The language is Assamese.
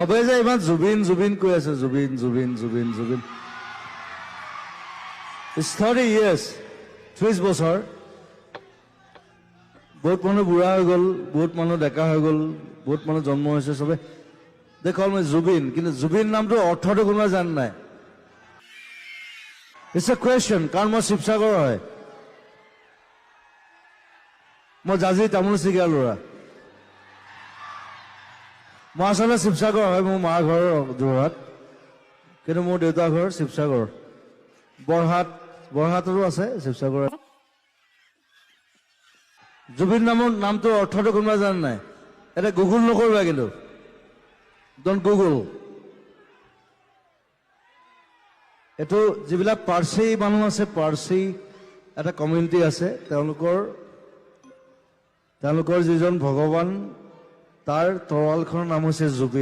সবে যে ইমান জুবিন জুবিন কৈ আছে, জুবিন জুবিন জুবিন জুবিন। 30 years, 30 বছৰ। বহুত মানুহ বুঢ়া হৈ গ'ল, বহুত মানুহ ডেকা হৈ গ'ল, বহুত মানুহ জন্ম হৈছে, চবে দেখল মই জুবিন, কিন্তু জুবিন নামটো অৰ্থটো কোনোবা জানে নাই? ইটছ এ কুৱেশ্যন, কাৰণ মই শিৱসাগৰ হয়, মই জাজি তামোল চিগা ল'ৰা। মই আচলতে শিৱসাগৰ হয়, মোৰ মাৰ ঘৰ যোৰহাট, কিন্তু মোৰ দেউতাৰ ঘৰ শিৱসাগৰ। বৰহাটৰো আছে শিৱসাগৰ। জুবিন নামৰ নামটো অৰ্থটো কোনোবা জানে নাই? এটা গুগল নকৰিবা, কিন্তু ডন্ট গুগল। এইটো যিবিলাক পাৰ্চী মানুহ আছে, পাৰ্চী এটা কমিউনিটি আছে, তেওঁলোকৰ যিজন ভগৱান, তাৰ তৰোৱালখনৰ নাম হৈছে জুবিন।